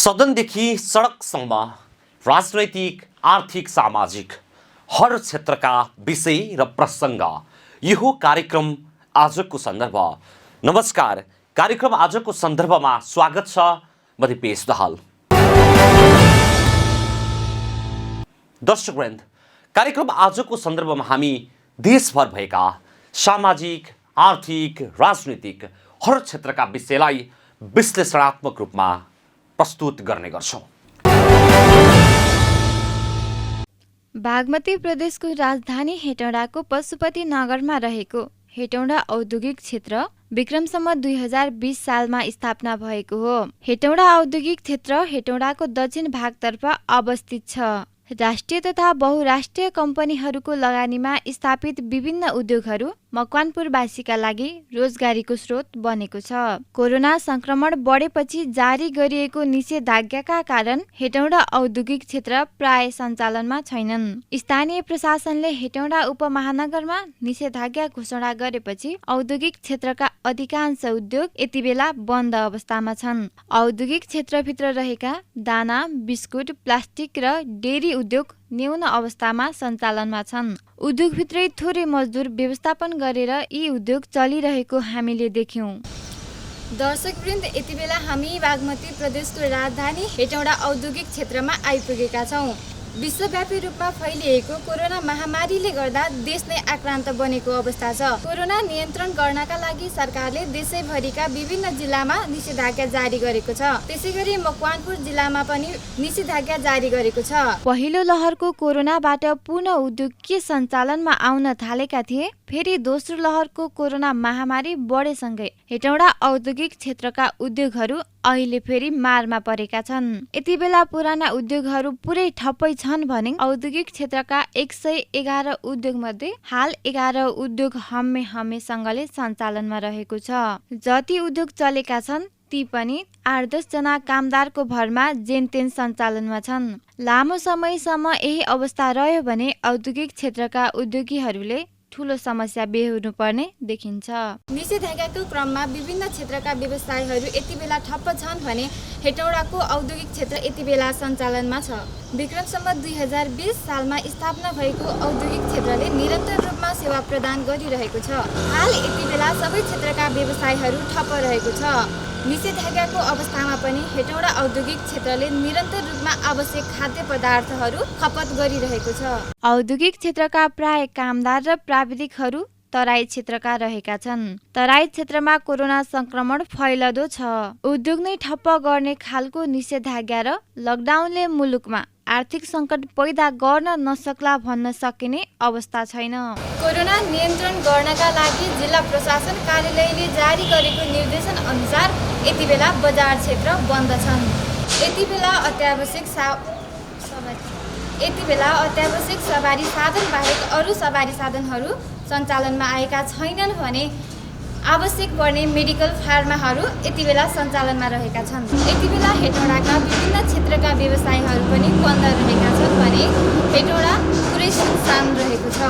सदनदेखि सडकसम्म राजनैतिक, आर्थिक, सामाजिक हर क्षेत्रका विषय र प्रसङ्ग यो कार्यक्रम आजको सन्दर्भ। नमस्कार, कार्यक्रम आजको सन्दर्भमा स्वागत छ। म दिपेश दाहाल। दर्शकवृन्द, कार्यक्रम आजको सन्दर्भमा हामी देशभर भएका सामाजिक, आर्थिक, राजनीतिक हर क्षेत्रका विषयलाई विश्लेषणात्मक रूपमा प्रस्तुत गर्ने गर्छौं। बागमती प्रदेशको राजधानी हेटौडाको पशुपति नगरमा रहेको हेटौडा औद्योगिक क्षेत्र विक्रमसम्म 2020 सालमा स्थापना भएको हो। हेटौडा औद्योगिक क्षेत्र हेटौडाको दक्षिण भागतर्फ अवस्थित छ। राष्ट्रिय तथा बहुराष्ट्रिय कम्पनीहरूको लगानीमा स्थापित विभिन्न उद्योगहरू मकवानपुरवासीका लागि रोजगारीको स्रोत बनेको छ। कोरोना संक्रमण बढेपछि जारी गरिएको निषेधाज्ञाका कारण हेटौडा औद्योगिक क्षेत्र प्राय सञ्चालनमा छैनन्। स्थानीय प्रशासनले हेटौडा उपमहानगरमा निषेधाज्ञा घोषणा गरेपछि औद्योगिक क्षेत्रका अधिकांश उद्योग यति बेला बन्द अवस्थामा छन्। औद्योगिक क्षेत्रभित्र रहेका दाना, बिस्कुट, प्लास्टिक र डेरी उद्योग न्यून अवस्थामा सञ्चालनमा छन्। उद्योगभित्रै थोरै मजदुर व्यवस्थापन गरेर यी उद्योग चलिरहेको हामीले देख्यौं। दर्शकवृन्द, यति बेला हामी बागमती प्रदेशको राजधानी हेटौडा औद्योगिक क्षेत्रमा आइपुगेका छौं। विश्वव्यापी रूपमा फैलिएको कोरोना महामारीले गर्दा देश नै आक्रान्त बनेको अवस्था छ। कोरोना नियन्त्रण गर्नका लागि सरकारले देशैभरिका विभिन्न जिल्लामा निषेधाज्ञा जारी गरेको छ। त्यसैगरी मकवानपुर जिल्लामा पनि निषेधाज्ञा जारी गरेको छ। पहिलो लहरको कोरोनाबाट पुनः उद्योग के सञ्चालनमा आउन थालेका थिए, फेरि दोस्रो लहरको कोरोना महामारी बढेसँगै हेटौडा औद्योगिक क्षेत्रका उद्योगहरू अहिले फेरि मारमा परेका छन्। यति बेला पुराना उद्योगहरू पुरै ठप्पै छन् भने औद्योगिक क्षेत्रका 111 उद्योग मध्ये हाल 11 उद्योग हम्मेसँगले सञ्चालनमा रहेको छ। जति उद्योग चलेका छन् ती पनि 8-10 जना कामदारको भरमा जेनतेन सञ्चालनमा छन्। लामो समयसम्म यही अवस्था रह्यो भने औद्योगिक क्षेत्रका उद्योगीहरूले ठूलो समस्या बेहोर्नु पर्ने देखिन्छ। निषेधाज्ञाको क्रममा विभिन्न क्षेत्रका व्यवसायहरू यति बेला ठप्प छन् भने हेटौडाको औद्योगिक क्षेत्र यति बेला सञ्चालनमा छ। विक्रमसम्म 2020 सालमा स्थापना भएको औद्योगिक क्षेत्रले निरन्तर रूपमा सेवा प्रदान गरिरहेको छ। हाल यति बेला सबै क्षेत्रका व्यवसायहरू ठप्प रहेको छ। निषेधाज्ञाको अवस्थामा पनि हेटौडा औद्योगिक क्षेत्रले निरन्तर रूपमा आवश्यक खाद्य पदार्थहरू खपत गरिरहेको छ। औद्योगिक क्षेत्रका प्राय कामदार र प्राविधिकहरू तराई क्षेत्रका रहेका छन्। तराई क्षेत्रमा कोरोना संक्रमण फैलदो छ। उद्योग नै ठप्प गर्ने खालको निषेधाज्ञा र लकडाउनले मुलुकमा आर्थिक सङ्कट पैदा गर्न नसक्ला भन्न सकिने अवस्था छैन। कोरोना नियन्त्रण गर्नका लागि जिल्ला प्रशासन कार्यालयले जारी गरेको निर्देशन अनुसार यति बेला बजार क्षेत्र बन्द छन्। यति बेला अत्यावश्यक सवारी साधन बाहेक अरू सवारी साधनहरू सञ्चालनमा आएका छैनन् भने आवश्यक पर्ने मेडिकल फार्माहरू यति बेला सञ्चालनमा रहेका छन्। यति बेला हेटौडाका विभिन्न क्षेत्रका व्यवसायहरू पनि बन्द रहेका छन् भने हेटौडा पुरै सुनसान रहेको छ।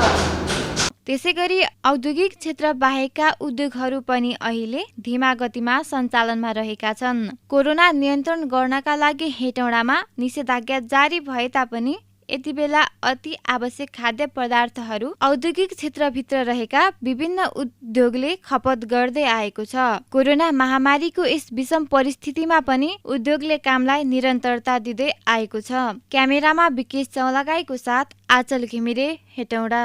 त्यसैगरी औद्योगिक क्षेत्र बाहेकका उद्योगहरू पनि अहिले धीमा गतिमा सञ्चालनमा रहेका छन्। कोरोना नियन्त्रण गर्नका लागि हेटौडामा निषेधाज्ञा जारी भए तापनि यति बेला अति आवश्यक खाद्य पदार्थहरू औद्योगिक क्षेत्रभित्र रहेका विभिन्न उद्योगले खपत गर्दै आएको छ। कोरोना महामारीको यस विषम परिस्थितिमा पनि उद्योगले कामलाई निरन्तरता दिँदै आएको छ। क्यामेरामा विकेश चौलागाईको साथ आचल घिमिरे, हेटौडा।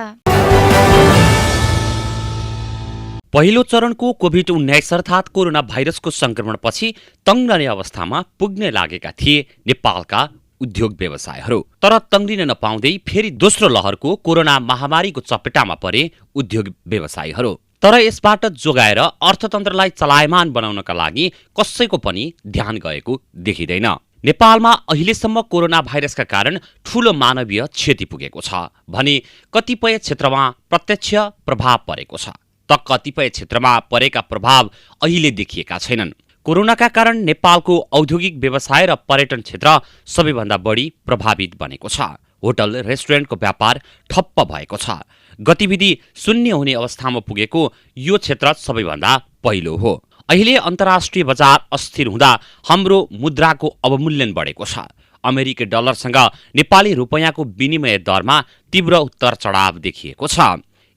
पहिलो चरणको कोभिड-19 अर्थात् कोरोना भाइरसको संक्रमणपछि तङ्ग्रने अवस्थामा पुग्न लागेका थिए नेपालका उद्योग व्यवसायहरू। तर तङ्ग्रिन नपाउँदै फेरि दोस्रो लहरको कोरोना महामारीको चपेटामा परे उद्योग व्यवसायीहरू। तर यसबाट जोगाएर अर्थतन्त्रलाई चलायमान बनाउनका लागि कसैको पनि ध्यान गएको देखिँदैन। नेपालमा अहिलेसम्म कोरोना भाइरसका कारण ठूलो मानवीय क्षति पुगेको छ भने कतिपय क्षेत्रमा प्रत्यक्ष प्रभाव परेको छ, त कतिपय क्षेत्रमा परेका प्रभाव अहिले देखिएका छैनन्। कोरोनाका कारण नेपालको औद्योगिक व्यवसाय र पर्यटन क्षेत्र सबैभन्दा बढी प्रभावित बनेको छ। होटल रेस्टुरेन्टको व्यापार ठप्प भएको छ। गतिविधि शून्य हुने अवस्थामा पुगेको यो क्षेत्र सबैभन्दा पहिलो हो। अहिले अन्तर्राष्ट्रिय बजार अस्थिर हुँदा हाम्रो मुद्राको अवमूल्यन बढेको छ। अमेरिकी डलरसँग नेपाली रुपैयाँको विनिमय दरमा तीव्र उत्तर चढाव देखिएको छ।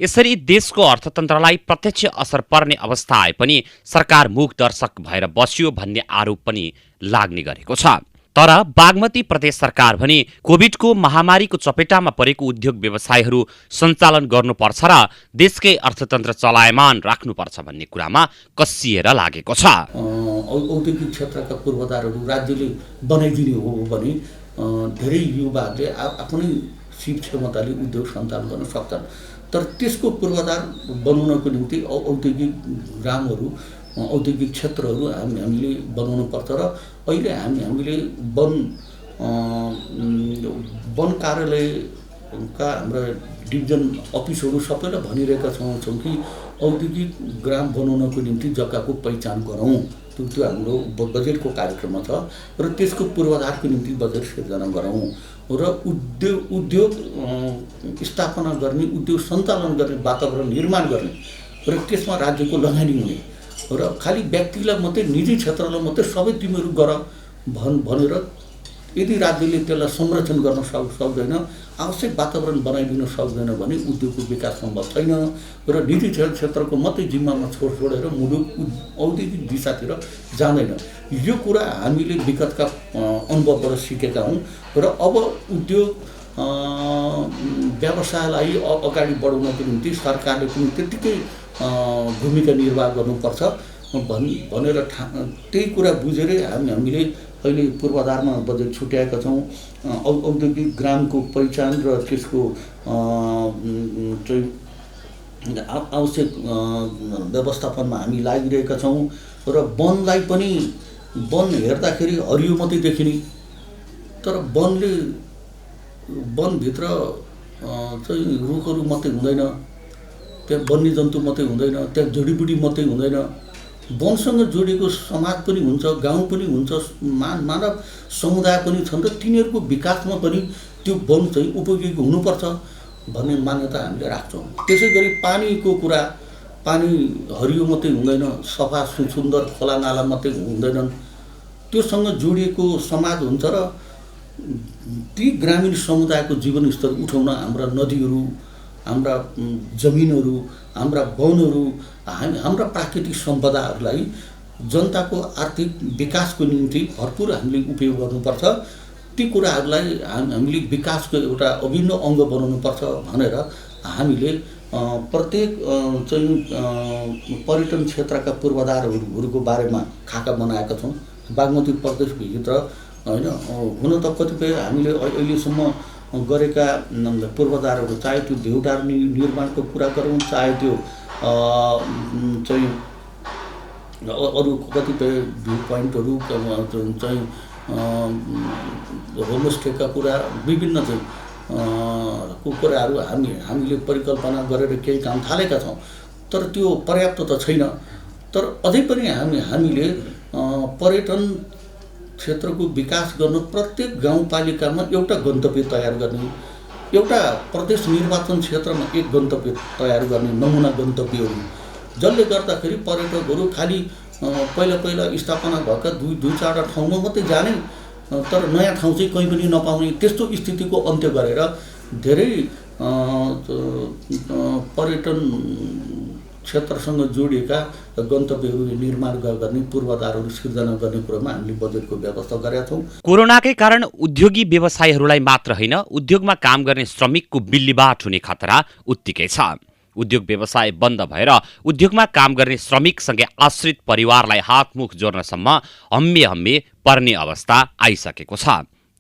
यसरी देशको अर्थतन्त्रलाई प्रत्यक्ष असर पर्ने अवस्था आए पनि सरकार मूकदर्शक भएर बस्यो भन्ने आरोप पनि लाग्ने गरेको छ। तर बागमती प्रदेश सरकार भने कोभिडको महामारीको चपेटामा परेको उद्योग व्यवसायहरू सञ्चालन गर्नुपर्छ र देशकै अर्थतन्त्र चलायमान राख्नुपर्छ भन्ने कुरामा कसिएर लागेको छ। औद्योगिक क्षेत्रका पूर्वाधारहरू राज्यले बनाइदिने हो भने धेरै युवाहरूले आफ्नै सीप क्षमताले उद्योग सञ्चालन गर्न सक्छन्। तर त्यसको पूर्वाधार बनाउनको निम्ति औद्योगिक ग्रामहरू, औद्योगिक क्षेत्रहरू हामीले बनाउनु पर्छ र अहिले हामीले वन कार्यालयका हाम्रा डिभिजन अफिसहरू सबैलाई भनिरहेका छौँ कि औद्योगिक ग्राम बनाउनको निम्ति जग्गाको पहिचान गरौँ। त्यो हाम्रो बजेटको कार्यक्रममा छ र त्यसको पूर्वाधारको निम्ति बजेट सिर्जना गरौँ र उद्योग स्थापना गर्ने, उद्योग सञ्चालन गर्ने वातावरण निर्माण गर्ने र त्यसमा राज्यको लगानी हुने र खालि व्यक्तिलाई मात्रै, निजी क्षेत्रलाई मात्रै सबै तिमीहरू गर भनेर यदि राज्यले त्यसलाई संरक्षण गर्न सक्दैन, आवश्यक वातावरण बनाइदिन सक्दैन भने उद्योगको विकास सम्भव छैन र निजी क्षेत्रको मात्रै जिम्मामा छोडेर मुलुक औद्योगिक दिशातिर जाँदैन। यो कुरा हामीले विगतका अनुभवबाट सिकेका हौँ र अब उद्योग व्यवसायलाई अगाडि बढाउनको निम्ति सरकारले पनि त्यत्तिकै भूमिका निर्वाह गर्नुपर्छ भनेर त्यही कुरा बुझेरै हामीले अहिले पूर्वाधारमा बजेट छुट्याएका छौँ। औद्योगिक ग्रामको पहिचान र त्यसको चाहिँ आवश्यक व्यवस्थापनमा हामी लागिरहेका छौँ र वनलाई पनि, वन हेर्दाखेरि हरियो मात्रै देखिने, तर वनभित्र चाहिँ रुखहरू मात्रै हुँदैन, त्यहाँ वन्यजन्तु मात्रै हुँदैन, त्यहाँ जडीबुटी मात्रै हुँदैन, वनसँग जोडिएको समाज पनि हुन्छ, गाउँ पनि हुन्छ, मानव समुदाय पनि छन् र तिनीहरूको विकासमा पनि त्यो वन चाहिँ उपयोगी हुनुपर्छ भन्ने मान्यता हामीले राख्छौँ। त्यसै गरी पानीको कुरा, पानी हरियो मात्रै हुँदैन, सफा सुन्दर खोलानाला मात्रै हुँदैनन्, त्योसँग जोडिएको समाज हुन्छ र ती ग्रामीण समुदायको जीवनस्तर उठाउन हाम्रा नदीहरू, हाम्रा जमिनहरू, हाम्रा वनहरू, हाम्रा प्राकृतिक सम्पदाहरूलाई जनताको आर्थिक विकासको निम्ति भरपुर हामीले उपयोग गर्नुपर्छ। ती कुराहरूलाई हामीले विकासको एउटा अभिन्न अङ्ग बनाउनुपर्छ भनेर हामीले प्रत्येक चाहिँ पर्यटन क्षेत्रका पूर्वाधारहरूको बारेमा खाका बनाएका छौँ। बागमती प्रदेशभित्र होइन, हुन त कतिपय हामीले अहिलेसम्म गरेका पूर्वाधारहरू, चाहे त्यो देउडार निर्माणको कुरा गरौँ, चाहे त्यो चाहिँ अरू कतिपय भ्यू पोइन्टहरू चाहिँ होमस्टेका कुरा, विभिन्न चाहिँ कुराहरू हामीले परिकल्पना गरेर केही काम थालेका छौँ। तर त्यो पर्याप्त त छैन। तर अझै पनि हामीले पर्यटन क्षेत्रको विकास गर्न प्रत्येक गाउँपालिकामा एउटा गन्तव्य तयार गर्ने, एउटा प्रदेश निर्वाचन क्षेत्रमा एक गन्तव्य तयार गर्ने, नमुना गन्तव्यहरू, जसले गर्दाखेरि पर्यटकहरू खालि पहिला स्थापना भएका दुई चारवटा ठाउँमा मात्रै जाने तर नयाँ ठाउँ चाहिँ कहीँ पनि नपाउने, त्यस्तो स्थितिको अन्त्य गरेर धेरै पर्यटन क्षेत्रसँग जोडिएका गन्तव्यहरू निर्माण गर्ने, पूर्वाधारहरू सिर्जना गर्ने कुरामा हामीले बजेटको व्यवस्था गरेका छौँ। कोरोनाकै कारण उद्योगी व्यवसायहरूलाई मात्र होइन, उद्योगमा काम गर्ने श्रमिकको बिल्लीबाट हुने खतरा उत्तिकै छ। उद्योग व्यवसाय बन्द भएर उद्योगमा काम गर्ने श्रमिकसँगै आश्रित परिवारलाई हातमुख जोड्नसम्म हम्मे पर्ने अवस्था आइसकेको छ।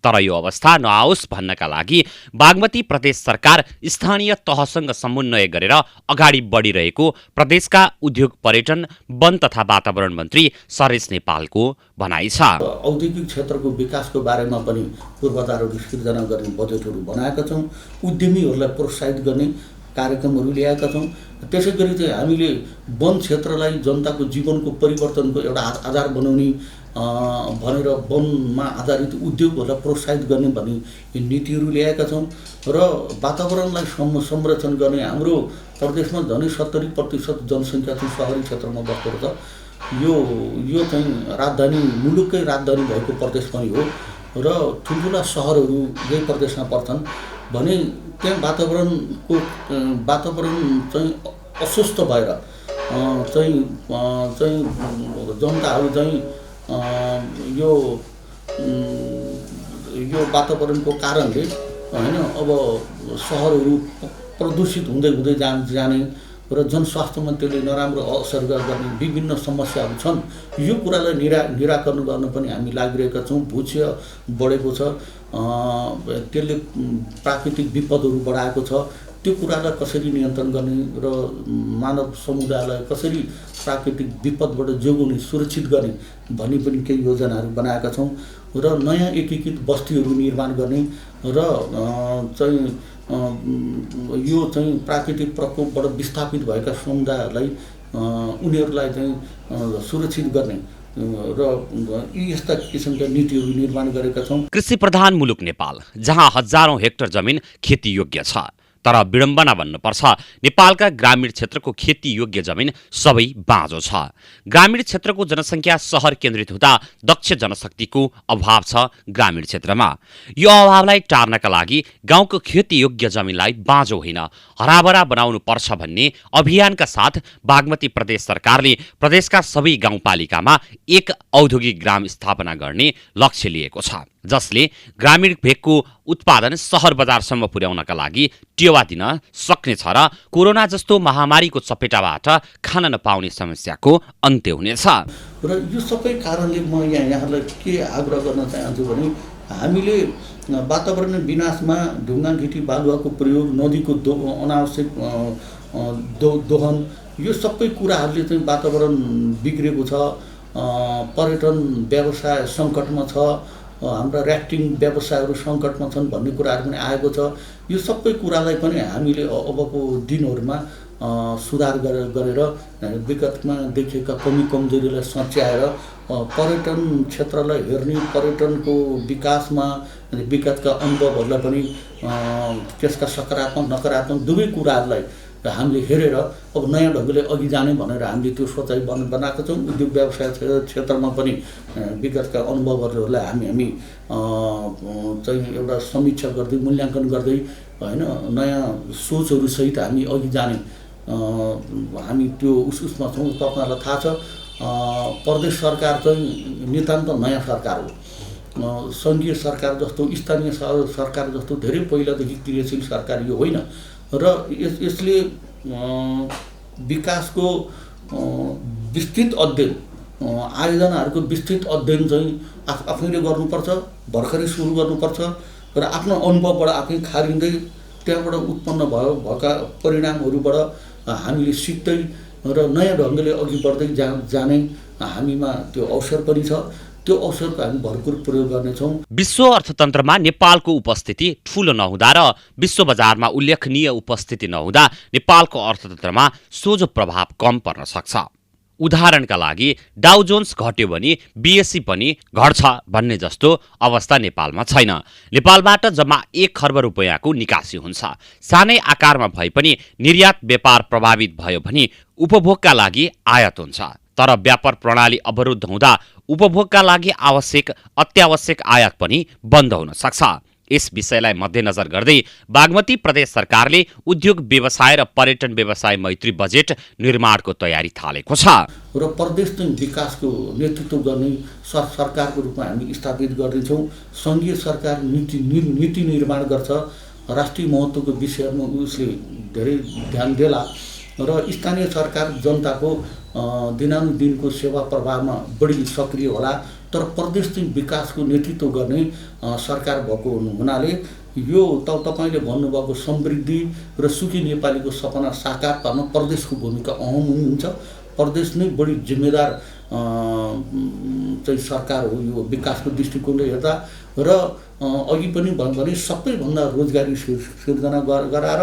तर यो अवस्था नआओस् भन्नका लागि बागमती प्रदेश सरकार स्थानीय तहसँग समन्वय गरेर अगाडि बढिरहेको प्रदेशका उद्योग, पर्यटन, वन तथा वातावरण मन्त्री सरेश नेपालको भनाइ छ। औद्योगिक क्षेत्रको विकासको बारेमा पनि पूर्वाधारहरू सिर्जना गर्ने बजेटहरू बनाएका छौँ। उद्यमीहरूलाई प्रोत्साहित गर्ने कार्यक्रमहरू ल्याएका छौँ। त्यसै गरी चाहिँ हामीले वन क्षेत्रलाई जनताको जीवनको परिवर्तनको एउटा आधार बनाउने भनेर वनमा आधारित उद्योगहरूलाई प्रोत्साहित गर्ने भन्ने नीतिहरू ल्याएका छौँ र वातावरणलाई संरक्षण गर्ने, हाम्रो प्रदेशमा झनै 70% जनसङ्ख्या चाहिँ सहरी क्षेत्रमा बसेको छ यो चाहिँ राजधानी मुलुककै राजधानी भएको प्रदेश पनि हो र ठुल्ठुला सहरहरू यही प्रदेशमा पर्छन् भने त्यहाँ वातावरण चाहिँ अस्वस्थ भएर चाहिँ जनताहरू चाहिँ यो वातावरणको कारणले होइन अब सहरहरू प्रदूषित हुँदै जाने र जनस्वास्थ्यमा त्यसले नराम्रो असर गर्ने विभिन्न समस्याहरू छन्। यो कुरालाई निराकरण गर्न पनि हामी लागिरहेका छौँ। भूक्षय बढेको छ, त्यसले प्राकृतिक विपदहरू बढाएको छ। त्यो कुरालाई कसरी नियन्त्रण गर्ने र मानव समुदायलाई कसरी प्राकृतिक विपदबाट जोगाउने, सुरक्षित गर्ने भन्ने पनि केही योजनाहरू बनाएका छौँ र नयाँ एकीकृत बस्तीहरू निर्माण गर्ने र चाहिँ यो चाहिँ प्राकृतिक प्रकोपबाट विस्थापित भएका समुदायहरूलाई उनीहरूलाई चाहिँ सुरक्षित गर्ने र यी यस्ता किसिमका नीतिहरू निर्माण गरेका छौँ। कृषि प्रधान मुलुक नेपाल, जहाँ हजारौं हेक्टर जमिन खेती योग्य छ, तर विडम्बना भन्नुपर्छ नेपालका ग्रामीण क्षेत्रको खेती योग्य जमिन सबै बाँझो छ। ग्रामीण क्षेत्रको जनसङ्ख्या सहर केन्द्रित हुँदा दक्ष जनशक्तिको अभाव छ ग्रामीण क्षेत्रमा। यो अभावलाई टार्नका लागि गाउँको खेती योग्य जमिनलाई बाँझो होइन हराभरा बनाउनु पर्छ भन्ने अभियानका साथ बागमती प्रदेश सरकारले प्रदेशका सबै गाउँपालिकामा एक औद्योगिक ग्राम स्थापना गर्ने लक्ष्य लिएको छ, जसले ग्रामीण भेगको उत्पादन सहर बजारसम्म पुर्याउनका लागि टेवा दिन सक्नेछ र कोरोना जस्तो महामारीको चपेटाबाट खान नपाउने समस्याको अन्त्य हुनेछ। र यो सबै कारणले म यहाँलाई के आग्रह गर्न चाहन्छु भने हामीले वातावरण विनाशमा ढुङ्गा गिटी बालुवाको प्रयोग, नदीको अनावश्यक दोहन, यो सबै कुराहरूले चाहिँ वातावरण बिग्रेको छ। पर्यटन व्यवसाय सङ्कटमा छ, हाम्रा ऱ्याफ्टिङ व्यवसायहरू सङ्कटमा छन् भन्ने कुराहरू पनि आएको छ। यो सबै कुरालाई पनि हामीले अबको दिनहरूमा सुधार गरेर विगतमा देखिएका कमी कमजोरीलाई सच्याएर पर्यटन क्षेत्रलाई हेर्ने, पर्यटनको विकासमा विगतका अनुभवहरूलाई पनि त्यसका सकारात्मक नकारात्मक दुवै कुराहरूलाई हामीले हेरेर अब नयाँ ढङ्गले अघि जाने भनेर हामीले त्यो सोचाइ बनाएका छौँ। उद्योग व्यवसाय क्षेत्रमा पनि विगतका अनुभवहरूलाई हामी चाहिँ एउटा समीक्षा गर्दै, मूल्याङ्कन गर्दै होइन नयाँ सोचहरूसहित हामी अघि जाने हामी त्यो उसमा छौँ। तपाईँहरूलाई थाहा छ प्रदेश सरकार चाहिँ नितान्त नयाँ सरकार हो। सङ्घीय सरकार जस्तो, स्थानीय सरकार जस्तो धेरै पहिलादेखि क्रियाशील सरकार यो होइन र यसले विकासको विस्तृत अध्ययन, आयोजनाहरूको विस्तृत अध्ययन चाहिँ आफैले गर्नुपर्छ, भर्खरै सुरु गर्नुपर्छ र आफ्नो अनुभवबाट आफै खारिँदै त्यहाँबाट उत्पन्न भएका परिणामहरूबाट हामीले सिक्दै र नयाँ ढङ्गले अघि बढ्दै जाने हामीमा त्यो अवसर पनि छ। त्यो अवसरको हामी भरपुर प्रयोग गर्नेछौँ। विश्व अर्थतन्त्रमा नेपालको उपस्थिति ठूलो नहुँदा र विश्व बजारमा उल्लेखनीय उपस्थिति नहुँदा नेपालको अर्थतन्त्रमा सोझो प्रभाव कम पर्न सक्छ। उदाहरणका लागि डाउ जोन्स घट्यो भने बीएसई पनि घट्छ भन्ने जस्तो अवस्था नेपालमा छैन। नेपालबाट जम्मा 1 खर्ब रुपैयाँको निकासी हुन्छ। सानै आकारमा भए पनि निर्यात व्यापार प्रभावित भयो भने उपभोगका लागि आयात हुन्छ, तर व्यापार प्रणाली अवरुद्ध हुँदा उपभोगका लागि आवश्यक अत्यावश्यक आयात पनि बन्द हुन सक्छ। यस विषयलाई मध्यनजर गर्दै बागमती प्रदेश सरकारले उद्योग व्यवसाय र पर्यटन व्यवसाय मैत्री बजेट निर्माणको तयारी थालेको छ र प्रदेश चाहिँ विकासको नेतृत्व गर्ने सरकारको रूपमा हामी स्थापित गर्दैछौँ। सङ्घीय सरकार नीति निर्माण गर्छ, राष्ट्रिय महत्त्वको विषयमा उसले धेरै ध्यान देला र स्थानीय सरकार जनताको दिनानुदिनको सेवा प्रवाहमा बढी सक्रिय होला। तर प्रदेश चाहिँ विकासको नेतृत्व गर्ने सरकार भएको हुनाले यो तपाईँले भन्नुभएको समृद्धि र सुखी नेपालीको सपना साकार पार्न प्रदेशको भूमिका अहम हुन्छ। प्रदेश नै बढी जिम्मेदार चाहिँ सरकार हो यो विकासको दृष्टिकोणले हेर्दा र अघि पनि भने सबैभन्दा रोजगारी सिर्जना गराएर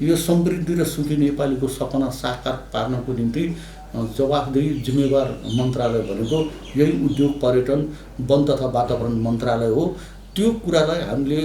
यो समृद्धि र सुखी नेपालीको सपना साकार पार्नको निम्ति जवाफदेही जिम्मेवार मन्त्रालय भनेको यही उद्योग पर्यटन वन तथा वातावरण मन्त्रालय हो त्यो कुरालाई हामीले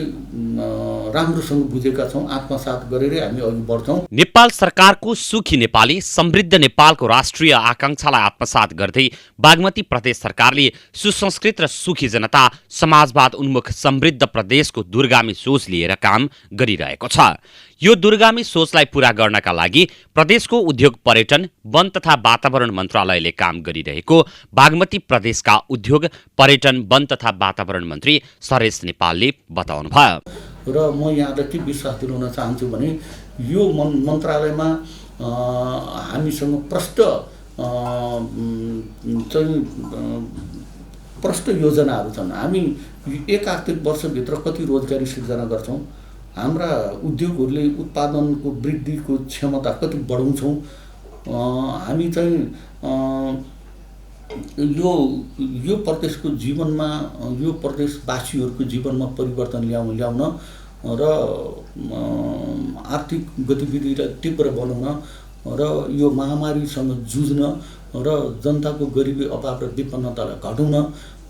राम्रोसँग बुझेका छौँ, आत्मसात गरेरै हामी अघि बढ्छौँ। नेपाल सरकारको सुखी नेपाली समृद्ध नेपालको राष्ट्रिय आकांक्षालाई आत्मसात गर्दै बागमती प्रदेश सरकारले सुसंस्कृत र सुखी जनता समाजवाद उन्मुख समृद्ध प्रदेशको दूरगामी सोच लिएर काम गरिरहेको छ। यो दूरगामी सोचलाई पूरा गर्नका लागि प्रदेशको उद्योग पर्यटन वन तथा वातावरण मन्त्रालयले काम गरिरहेको बागमती प्रदेशका उद्योग पर्यटन वन तथा वातावरण मन्त्री सरेश नेपालले बताउनुभयो। र म यहाँलाई के विश्वास दिलाउन चाहन्छु भने यो मन्त्रालयमा हामीसँग प्रष्ट योजनाहरू छन्। हामी एक आर्थिक वर्षभित्र कति रोजगारी सिर्जना गर्छौँ, हाम्रा उद्योगहरूले उत्पादनको वृद्धिको क्षमता कति बढाउँछौँ, हामी चाहिँ यो प्रदेशको जीवनमा, यो प्रदेशवासीहरूको जीवनमा परिवर्तन ल्याउन र आर्थिक गतिविधिलाई तीव्र बनाउन र यो महामारीसँग जुझ्न र जनताको गरिबी अभाव र विपन्नतालाई घटाउन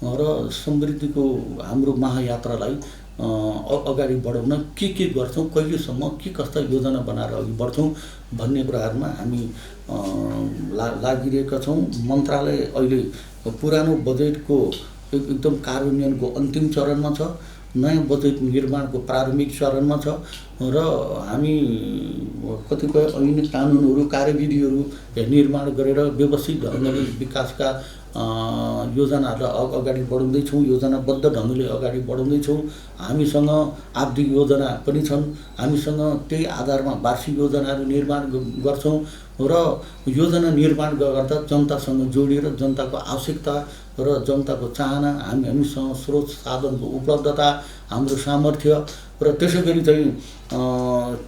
र समृद्धिको हाम्रो महायात्रालाई अगाडि बढाउन के गर्छौँ, कहिलेसम्म के कस्ता योजना बनाएर अघि बढ्छौँ भन्ने कुराहरूमा हामी लागिरहेका छौँ। मन्त्रालय अहिले पुरानो बजेटको एकदम कार्यान्वयनको अन्तिम चरणमा छ, नयाँ बजेट निर्माणको प्रारम्भिक चरणमा छ र हामी कतिपय ऐन कानुनहरू कार्यविधिहरू निर्माण गरेर व्यवस्थित ढङ्गले विकासका योजनाहरूलाई अगाडि बढाउँदैछौँ, योजनाबद्ध ढङ्गले अगाडि बढाउँदैछौँ। हामीसँग आवधिक योजना पनि छन्, हामीसँग त्यही आधारमा वार्षिक योजनाहरू निर्माण गर्छौँ र योजना निर्माण गर्दा जनतासँग जोडिएर जनताको आवश्यकता र जनताको चाहना, हामीसँग स्रोत साधनको उपलब्धता, हाम्रो सामर्थ्य र त्यसै गरी चाहिँ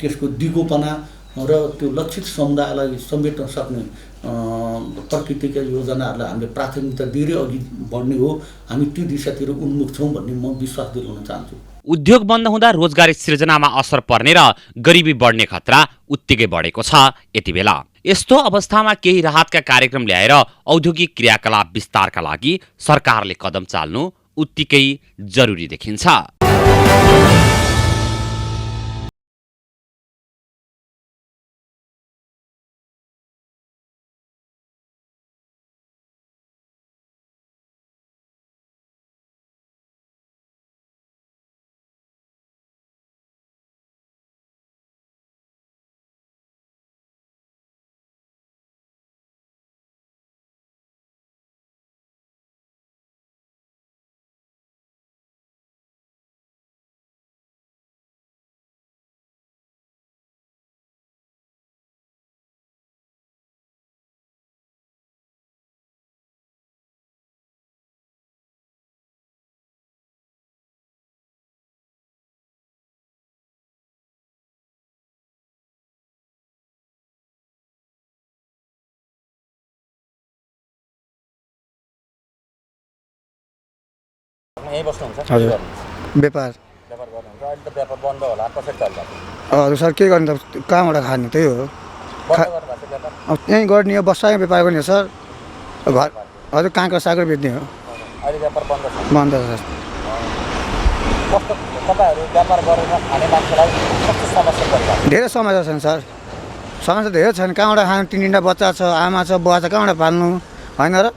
त्यसको दिगोपना र त्यो लक्षित समुदायलाई समेट्न सक्ने प्रकृतिका योजनाहरूलाई हामीले प्राथमिकता दिएर अघि बढ्ने हो। हामी त्यो दिशातिर उन्मुख छौँ भन्ने म विश्वास दिलाउन चाहन्छु। उद्योग बन्द हुँदा रोजगारी सिर्जनामा असर पर्ने र गरिबी बढ्ने खतरा उत्तिकै बढेको छ। यति बेला यस्तो अवस्थामा केही राहतका कार्यक्रम ल्याएर औद्योगिक क्रियाकलाप विस्तारका लागि सरकारले कदम चाल्नु उत्तिकै जरुरी देखिन्छ। यही बस्नुहुन्छ? हजुर, व्यापार गर्नुहुन्छ। अहिले त व्यापार बन्द होला, कसरी चल्छ? हजुर सर, के गर्ने त, कहाँबाट खाने त्यही हो। यहीँ गर्ने हो, बस्छ व्यापार गर्ने हो सर। घर हजुर काँक्रा सागर बेच्ने हो। अहिले व्यापार बन्द छ? बन्द छ सर। कस्तो तपाईँहरू व्यापार गरेर खाने मान्छेलाई कस्तो समस्या पर्छ? धेरै समस्या छन् सर, समस्या धेरै छन्। कहाँबाट खानु, 3 बच्चा छ, आमा छ, बुवा छ, कहाँबाट पाल्नु होइन र?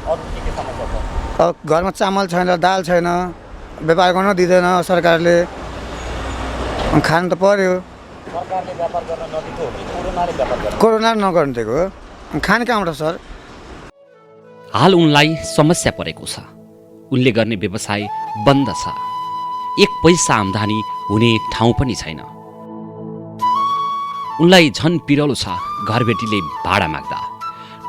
अरू के समस्या छ? अब घरमा चामल छैन, दाल छैन, व्यापार गर्न दिँदैन सरकारले, खानु त पर्यो। सरकारले व्यापार गर्न नदिएको हो कि कोरोनाले व्यापार गर्न? कोरोना नगर्नु दिएको, खाने कहाँबाट सर? हाल उनलाई समस्या परेको छ। उनले गर्ने व्यवसाय बन्द छ। 1 पैसा आम्दानी हुने ठाउँ पनि छैन। उनलाई झन पिरलो छ घरबेटीले भाडा माग्दा।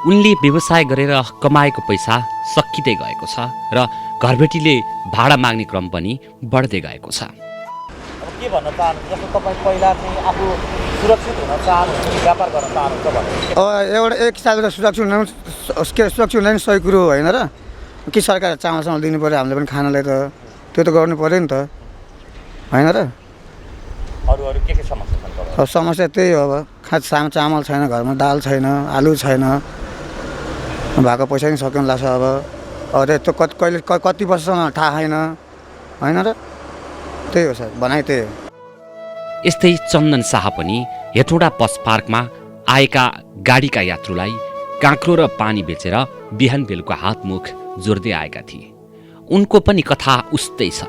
उनले व्यवसाय गरेर कमाएको पैसा सकिँदै गएको छ र घरबेटीले भाडा माग्ने क्रम पनि बढ्दै गएको छ। अब के भन्न चाहनुहुन्छ? जस्तो तपाईँ पहिला चाहिँ आफू सुरक्षित हुन चाहनुहुन्छ कि व्यापार गर्न चाहनुहुन्छ भने? एउटा एक हिसाबले सुरक्षित हुन नि सही कुरो होइन र? कि सरकारले चामलसँग दिनु पऱ्यो, हामीले पनि खानालाई त त्यो त गर्नु पऱ्यो नि त होइन र? अरू के समस्या छन् तपाईँ? अब समस्या त्यही हो, अब चामल छैन, घरमा दाल छैन, आलु छैन, भएको पैसा नि सक्नु लाग्छ। अब त्यो कहिले कति वर्षसम्म थाहा छैन होइन र त्यही हो सर भनाइ त्यही हो। यस्तै चन्दन शाह पनि हेटौँडा बस पार्कमा आएका गाडीका यात्रुलाई काँक्रो र पानी बेचेर बिहान बेलुका हातमुख जोड्दै आएका थिए। उनको पनि कथा उस्तै छ।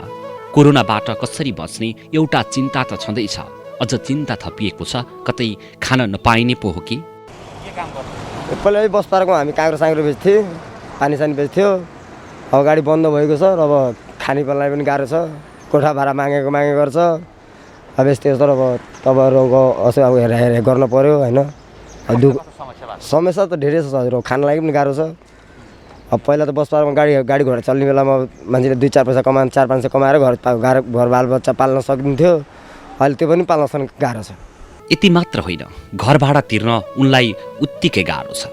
कोरोनाबाट कसरी बच्ने एउटा चिन्ता त छँदैछ, अझ चिन्ता थपिएको छ कतै खान नपाइने पो हो कि। के काम गर्नु? पहिला बस पार्कमा हामी काँक्रो साङ्क्रो बेच्थ्यौँ, पानी सानी बेच्थ्यो। अब गाडी बन्द भएको छ र अब खानेपानीलाई पनि गाह्रो छ, कोठा भाडा मागे गर्छ। अब यस्तै यस्तो अब तपाईँहरूको असो अब हेर गर्नु पऱ्यो होइन। अब समस्या त धेरै छ हजुर, खानलाई पनि गाह्रो छ। अब पहिला त बस पार्कमा गाडी घोडा चल्ने बेलामा मान्छेले 2-4 पैसा कमाएर 4-5 कमाएर घर बालबच्चा पाल्न सकिन्थ्यो। अहिले त्यो पनि पाल्न गाह्रो छ। यति मात्र होइन, घर भाडा तिर्न उनलाई उत्तिकै गाह्रो छ।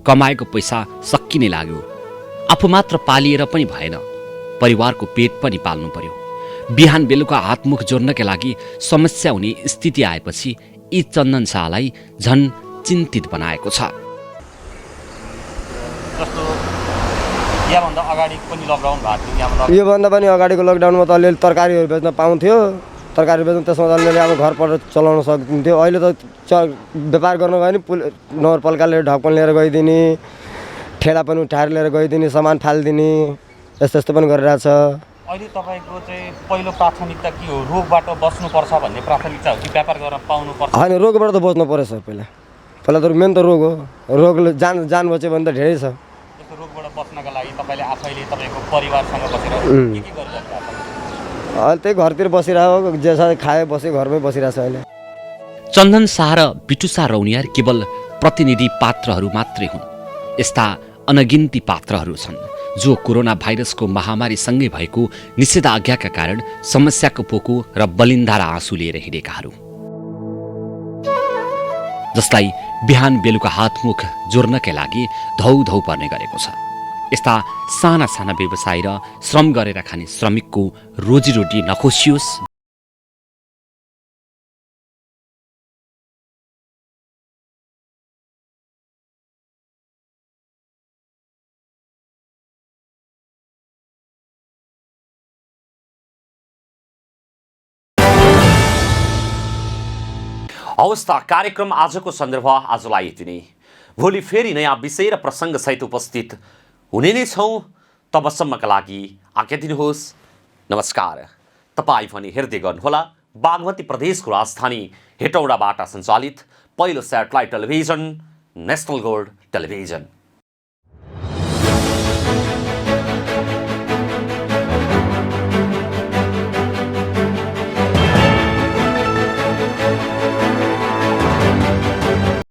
कमाएको पैसा सकिने लाग्यो। आफू मात्र पालिएर पनि भएन, परिवारको पेट पनि पाल्नु पर्यो। बिहान बेलुका हातमुख जोड्नका लागि समस्या हुने स्थिति आएपछि यी चन्दन शाहलाई झन् चिन्तित बनाएको छ। जस्तो यहाँभन्दा अगाडि पनि लकडाउन भएको थियो, योभन्दा पनि अगाडिको लकडाउनमा त अलिअलि तरकारीहरू बेच्न पाउँथ्यो। तरकारी बेच्नु त्यसमा त अलिअलि अब घरबाट चलाउन सकिन्थ्यो। अहिले त व्यापार गर्नु गयो भने नगरपालिकाले ढक्कन लिएर गइदिने, ठेला पनि उठाएर लिएर गइदिने, सामान फालिदिने, यस्तो पनि गरिरहेछ। अहिले तपाईँको चाहिँ पहिलो प्राथमिकता के हो? रोगबाट बस्नुपर्छ भन्ने प्राथमिकता हो कि व्यापार गर्न पाउनुपर्छ? होइन, रोगबाट त बच्नु पऱ्यो सर। पहिला त मेन त रोग हो। रोगले जान बच्यो भने त धेरै छ। यस्तो रोगबाट बच्नका लागि तपाईँले आफैले तपाईँको परिवारसँग बसेर के गरिरहनु भएको छ? अहिले त्यही घरतिर बसिरहेको, जे छ खाए बसे घरमै बसिरहेको छ अहिले। चन्दन शाह र बिटुसा रौनियार केवल प्रतिनिधि पात्रहरू मात्रै हुन्। यस्ता अनगिन्ती पात्रहरू छन् जो कोरोना भाइरसको महामारीसँगै भएको निषेधाज्ञाका कारण समस्याको पोको र बलिन्दार आँसु लिएर हिँडेकाहरू, जसलाई बिहान बेलुका हातमुख जोड्नकै लागि धौ पर्ने गरेको छ। यस्ता साना साना व्यवसाय र श्रम गरेर खाने श्रमिकको रोजीरोटी नखोसियोस्। हवस् त, कार्यक्रम आजको सन्दर्भ आजलाई यति नै। भोलि फेरि नयाँ विषय र प्रसङ्गसहित उपस्थित हुने नै छौँ। तबसम्मका लागि आज्ञा दिनुहोस्। नमस्कार। तपाईँ भने हेर्दै गर्नुहोला बागमती प्रदेशको राजधानी हेटौडाबाट सञ्चालित पहिलो satellite television national gold television.